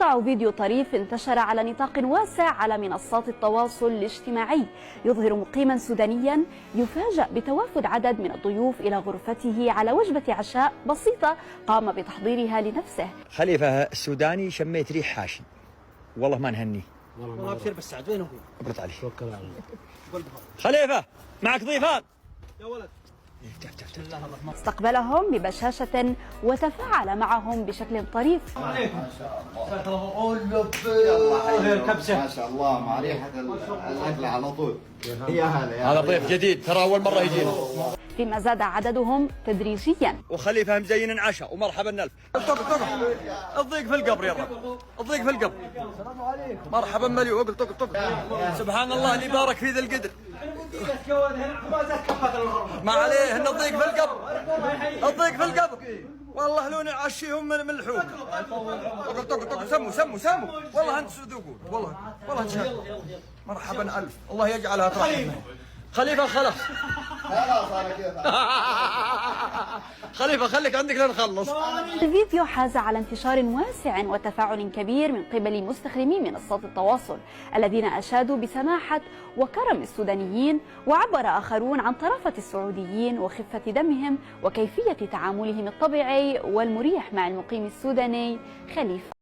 مقطع فيديو طريف انتشر على نطاق واسع على منصات التواصل الاجتماعي يظهر مقيما سودانيا يفاجأ بتوافد عدد من الضيوف إلى غرفته على وجبة عشاء بسيطة قام بتحضيرها لنفسه. خليفة السوداني شميت ريح حاشي، والله ما نهني. والله ابشر بس سعد وين هو؟ ابرد عليه. توكل على الله. خليفة معك ضيفان يا ولد. استقبلهم ببشاشة وتفاعل معهم بشكل طريف. ما شاء الله مع ريحة الأكل على طول. يا هلا. هذا ضيف جديد ترى أول مرة يجينا. فيما زاد عددهم تدريجيا. وخليفة مزين عشاء ومرحبا ألف. الضيق في القبر يا رب، الضيق في القبر. مرحبا مليو. اقل سبحان الله اللي بارك في ذا القدر. ما عليه ان الضيق في القبر، الضيق في القبر. والله لو نعشيهم من اللحوم. سموا والله انت ذوقوا، والله تشهد. مرحبا الف، الله يجعلها ترحم. خليفه خلاص أنا كذا. خليفه خليك عندك لنخلص. الفيديو حاز على انتشار واسع وتفاعل كبير من قبل مستخدمي منصات التواصل الذين أشادوا بسماحة وكرم السودانيين، وعبر آخرون عن طرافة السعوديين وخفة دمهم وكيفية تعاملهم الطبيعي والمريح مع المقيم السوداني خليفة.